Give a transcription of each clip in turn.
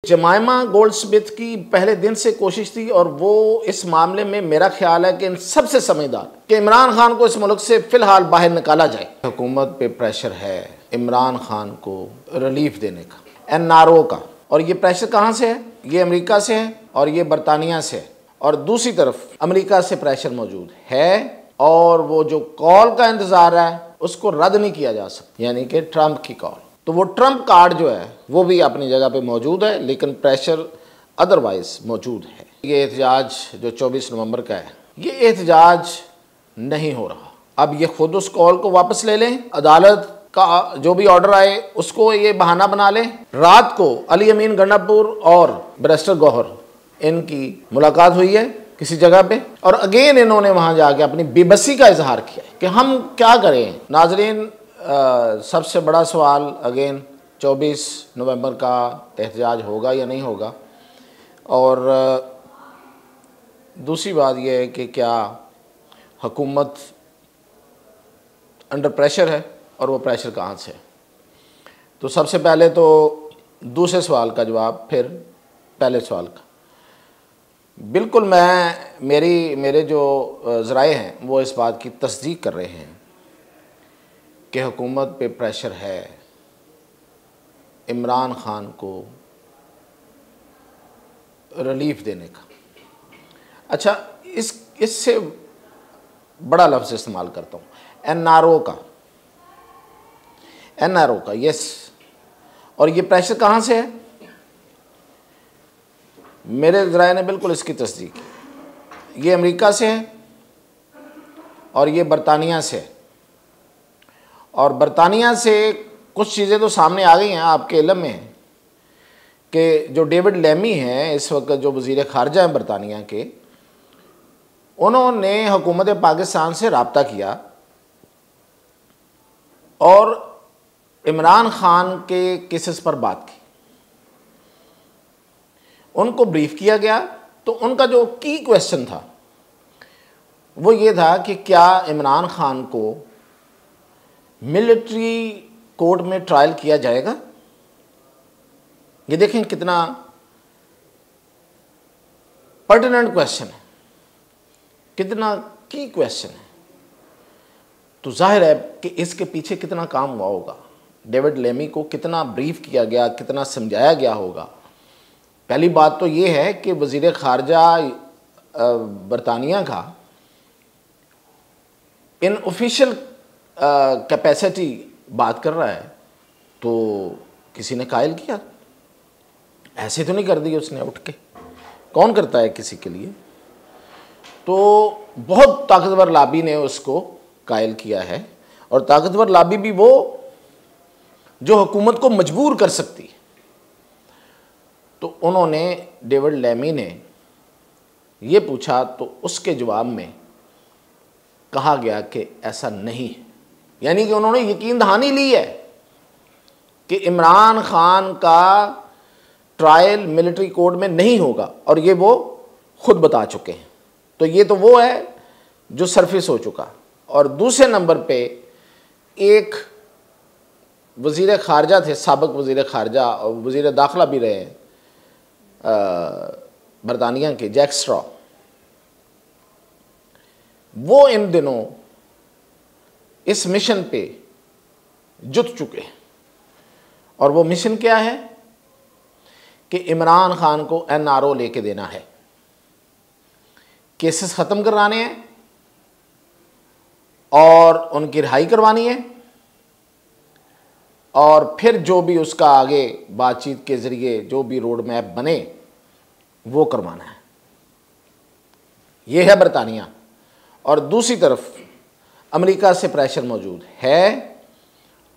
जमाइमा Goldsmith की पहले दिन से कोशिश थी और वो इस मामले में मेरा ख्याल है कि इन सबसे समझदार कि इमरान खान को इस मुल्क से फ़िलहाल बाहर निकाला जाए। हुकूमत पे प्रेशर है इमरान खान को रिलीफ देने का, NRO का, और ये प्रेशर कहाँ से है? ये अमेरिका से है और ये बरतानिया से है, और दूसरी तरफ अमेरिका से प्रेशर मौजूद है और वो जो कॉल का इंतज़ार है उसको रद्द नहीं किया जा सकता, यानी कि ट्रंप की कॉल। तो वो ट्रंप कार्ड जो है वो भी अपनी जगह पे मौजूद है, लेकिन प्रेशर अदरवाइज मौजूद है। ये एहतजाज जो 24 नवंबर का है, ये एहतजाज नहीं हो रहा। अब ये खुद उस कॉल को वापस ले लें, अदालत का जो भी ऑर्डर आए उसको ये बहाना बना लें। रात को अली अमीन गंडापुर और बैरिस्टर गौहर इनकी मुलाकात हुई है किसी जगह पे, और अगेन इन्होंने वहाँ जाके अपनी बेबसी का इजहार किया है कि हम क्या करें। नाजरीन, सबसे बड़ा सवाल अगेन 24 नवंबर का एहतजाज होगा या नहीं होगा, और दूसरी बात यह है कि क्या हुकूमत अंडर प्रेशर है और वो प्रेशर कहाँ से है। तो सबसे पहले तो दूसरे सवाल का जवाब, फिर पहले सवाल का। बिल्कुल मेरे जो ज़राए हैं वो इस बात की तस्दीक कर रहे हैं कि हुकूमत पे प्रेशर है इमरान खान को रिलीफ देने का। अच्छा, इससे बड़ा लफ्ज़ इस्तेमाल करता हूँ, NRO का, यस। और ये प्रेशर कहाँ से है? मेरे ज़राए ने बिल्कुल इसकी तस्दीक की। ये अमेरिका से है और ये बरतानिया से है, और बरतानिया से कुछ चीज़ें तो सामने आ गई हैं, आपके इल्म में है कि जो डेविड लेमी हैं इस वक्त जो वज़ीर ख़ारजा हैं बरतानिया के, उन्होंने हुकूमत पाकिस्तान से रब्ता किया और इमरान खान के केसेस पर बात की। उनको ब्रीफ किया गया तो उनका जो की क्वेश्चन था वो ये था कि क्या इमरान खान को मिलिट्री कोर्ट में ट्रायल किया जाएगा। ये देखें कितना पर्टिनेंट क्वेश्चन है, कितना की क्वेश्चन है। तो जाहिर है कि इसके पीछे कितना काम हुआ होगा, डेविड लेमी को कितना ब्रीफ किया गया, कितना समझाया गया होगा। पहली बात तो ये है कि वज़ीर ख़ारजा बरतानिया का इन ऑफिशियल कैपेसिटी बात कर रहा है, तो किसी ने कायल किया, ऐसे तो नहीं कर दी उसने उठ के, कौन करता है किसी के लिए। तो बहुत ताकतवर लॉबी ने उसको कायल किया है, और ताकतवर लॉबी भी वो जो हुकूमत को मजबूर कर सकती है। तो उन्होंने, डेविड लेमी ने ये पूछा तो उसके जवाब में कहा गया कि ऐसा नहीं है, यानी कि उन्होंने यकीन दहानी ली है कि इमरान खान का ट्रायल मिलिट्री कोर्ट में नहीं होगा, और ये वो खुद बता चुके हैं। तो ये तो वो है जो सरफेस हो चुका। और दूसरे नंबर पे एक वज़ीर ख़ारजा थे, साबिक़ वज़ीर ख़ारजा और वज़ीर दाखिला भी रहे हैं बरतानिया के, जैक स्ट्रॉ। वो इन दिनों इस मिशन पे जुट चुके हैं, और वो मिशन क्या है कि इमरान खान को NRO लेके देना है, केसेस ख़त्म करवाने हैं और उनकी रिहाई करवानी है, और फिर जो भी उसका आगे बातचीत के ज़रिए जो भी रोड मैप बने वो करवाना है। ये है बरतानिया। और दूसरी तरफ अमेरिका से प्रेशर मौजूद है,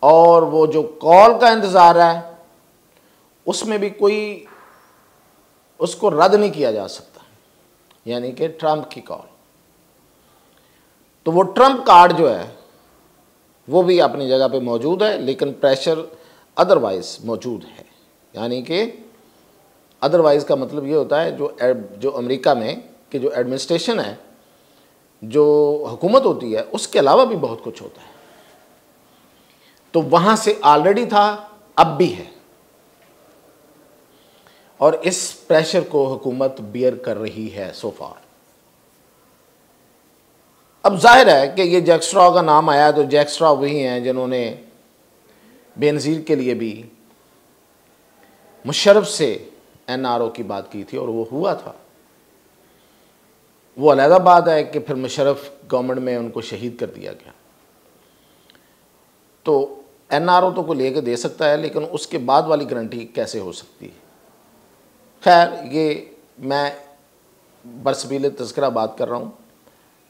और वो जो कॉल का इंतज़ार है उसमें भी कोई उसको रद्द नहीं किया जा सकता, यानी कि ट्रंप की कॉल। तो वो ट्रंप कार्ड जो है वो भी अपनी जगह पे मौजूद है, लेकिन प्रेशर अदरवाइज मौजूद है। यानी कि अदरवाइज का मतलब ये होता है जो अमेरिका में कि जो एडमिनिस्ट्रेशन है, जो हुकूमत होती है, उसके अलावा भी बहुत कुछ होता है। तो वहाँ से ऑलरेडी था, अब भी है। और इस प्रेशर को हुकूमत बियर कर रही है सो फार। अब जाहिर है कि ये जैक स्ट्रॉ का नाम आया तो जैक स्ट्रॉ वही हैं जिन्होंने बेनज़ीर के लिए भी मुशर्रफ से NRO की बात की थी और वो हुआ था। वो अलहदा बात है कि फिर मुशर्रफ गवर्नमेंट में उनको शहीद कर दिया गया। तो NRO तो को लेके दे सकता है, लेकिन उसके बाद वाली गारंटी कैसे हो सकती है। खैर, ये मैं बरसबील तज़किरा बात कर रहा हूँ,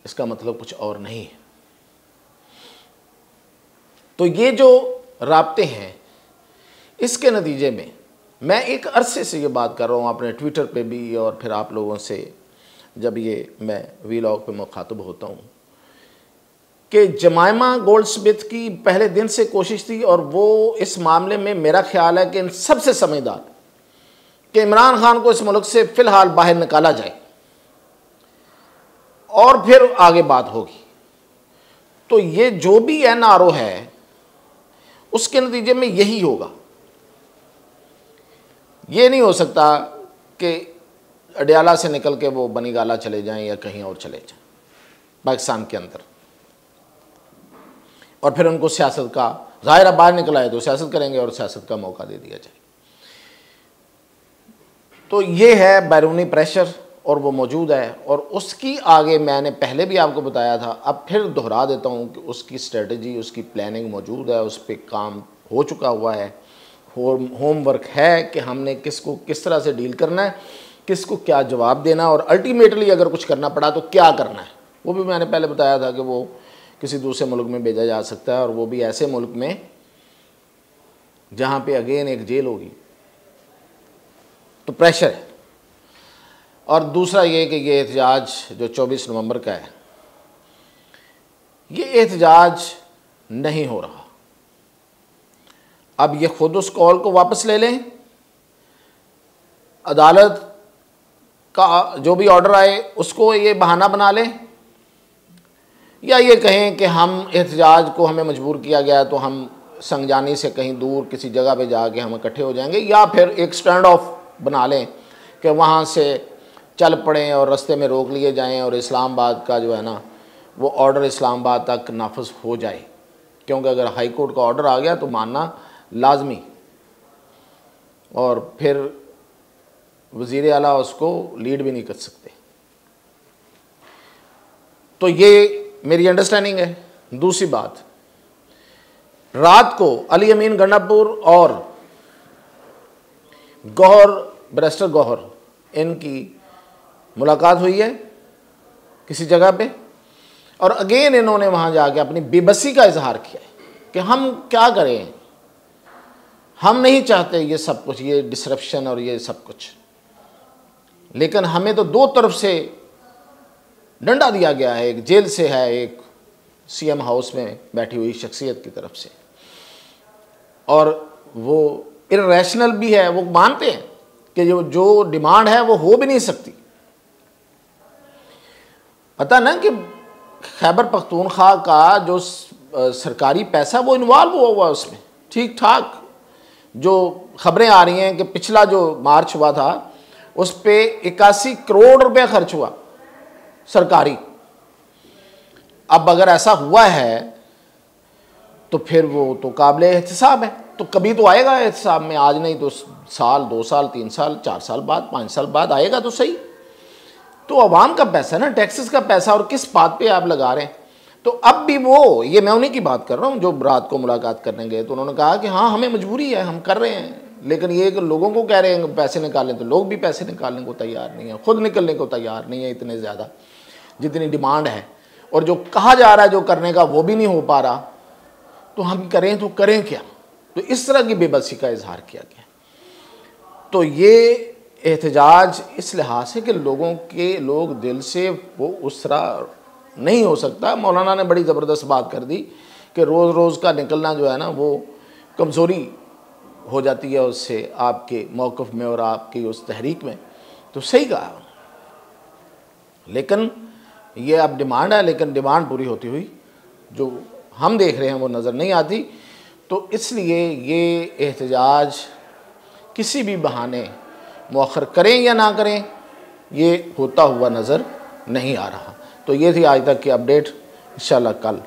इसका मतलब कुछ और नहीं है। तो ये जो राब्ते हैं, इसके नतीजे में मैं एक अरसे से ये बात कर रहा हूँ अपने ट्विटर पे भी, और फिर आप लोगों से जब ये मैं वीलॉग पे मुखातब होता हूँ, कि जमाइमा गोल्डस्मिथ की पहले दिन से कोशिश थी, और वो इस मामले में मेरा ख्याल है कि इन सबसे समझदार, कि इमरान खान को इस मुल्क से फ़िलहाल बाहर निकाला जाए और फिर आगे बात होगी। तो ये जो भी NRO है उसके नतीजे में यही होगा। ये नहीं हो सकता कि अडियाला से निकल के वो बनीगाला चले जाएं या कहीं और चले जाएं पाकिस्तान के अंदर, और फिर उनको सियासत का, ज़ाहिर बाहर निकल आए तो सियासत करेंगे और सियासत का मौका दे दिया जाए। तो ये है बैरूनी प्रेशर, और वो मौजूद है, और उसकी आगे मैंने पहले भी आपको बताया था, अब फिर दोहरा देता हूँ कि उसकी स्ट्रेटजी, उसकी प्लानिंग मौजूद है, उस पर काम हो चुका हुआ है, होमवर्क है कि हमने किसको किस तरह से डील करना है, किसको क्या जवाब देना, और अल्टीमेटली अगर कुछ करना पड़ा तो क्या करना है। वो भी मैंने पहले बताया था कि वो किसी दूसरे मुल्क में भेजा जा सकता है, और वो भी ऐसे मुल्क में जहाँ पे अगेन एक जेल होगी। तो प्रेशर है। और दूसरा ये कि ये एहतजाज जो 24 नवंबर का है, ये एहतजाज नहीं हो रहा। अब ये खुद उस कॉल को वापस ले लें, अदालत का जो भी ऑर्डर आए उसको ये बहाना बना लें, या ये कहें कि हम एहतजाज को हमें मजबूर किया गया तो हम संगजानी से कहीं दूर किसी जगह पे जाके हम इकट्ठे हो जाएंगे, या फिर एक स्टैंड ऑफ बना लें कि वहाँ से चल पड़ें और रास्ते में रोक लिए जाएं और इस्लामाबाद का जो है ना वो ऑर्डर इस्लामाबाद तक नाफिज हो जाए, क्योंकि अगर हाई कोर्ट का ऑर्डर आ गया तो मानना लाजमी, और फिर वज़ीर आला उसको लीड भी नहीं कर सकते। तो ये मेरी अंडरस्टैंडिंग है। दूसरी बात, रात को अली अमीन गंडापुर और गौहर, बैरिस्टर गौहर, इनकी मुलाकात हुई है किसी जगह पे, और अगेन इन्होंने वहाँ जाके अपनी बेबसी का इजहार किया है कि हम क्या करें, हम नहीं चाहते ये सब कुछ, ये डिसरप्शन और ये सब कुछ, लेकिन हमें तो दो तरफ से डंडा दिया गया है, एक जेल से है, एक CM हाउस में बैठी हुई शख्सियत की तरफ से, और वो इर्रेशनल भी है। वो मानते हैं कि जो डिमांड है वो हो भी नहीं सकती। पता ना कि खैबर पख्तूनख्वा का जो सरकारी पैसा वो इन्वॉल्व हुआ उसमें, ठीक ठाक जो खबरें आ रही हैं कि पिछला जो मार्च हुआ था उस पे 81 करोड़ रुपए खर्च हुआ सरकारी। अब अगर ऐसा हुआ है तो फिर वो तो काबिल एहतसाब है, तो कभी तो आएगा एहतसाब में, आज नहीं तो साल, 2 साल, 3 साल, 4 साल बाद, 5 साल बाद आएगा तो सही। तो अवाम का पैसा ना, टैक्सेस का पैसा, और किस बात पे आप लगा रहे हैं। तो अब भी वो, ये मैं उन्हीं की बात कर रहा हूँ जो रात को मुलाकात करने गए, तो उन्होंने कहा कि हाँ हमें मजबूरी है, हम कर रहे हैं, लेकिन ये कि लोगों को कह रहे हैं पैसे निकालें, तो लोग भी पैसे निकालने को तैयार नहीं है, खुद निकलने को तैयार नहीं है इतने ज़्यादा जितनी डिमांड है, और जो कहा जा रहा है जो करने का वो भी नहीं हो पा रहा। तो हम करें तो करें क्या। तो इस तरह की बेबसी का इजहार किया गया। तो ये एहतजाज इस लिहाज से कि लोग दिल से वो उस तरह नहीं हो सकता। मौलाना ने बड़ी ज़बरदस्त बात कर दी कि रोज़ रोज़ का निकलना जो है ना वो कमज़ोरी हो जाती है उससे आपके मौक़िफ़ में और आपकी उस तहरीक में। तो सही कहा, लेकिन ये अब डिमांड है, लेकिन डिमांड पूरी होती हुई जो हम देख रहे हैं वो नज़र नहीं आती। तो इसलिए ये एहतजाज किसी भी बहाने मौखर करें या ना करें, ये होता हुआ नज़र नहीं आ रहा। तो ये थी आज तक की अपडेट। इंशाल्लाह कल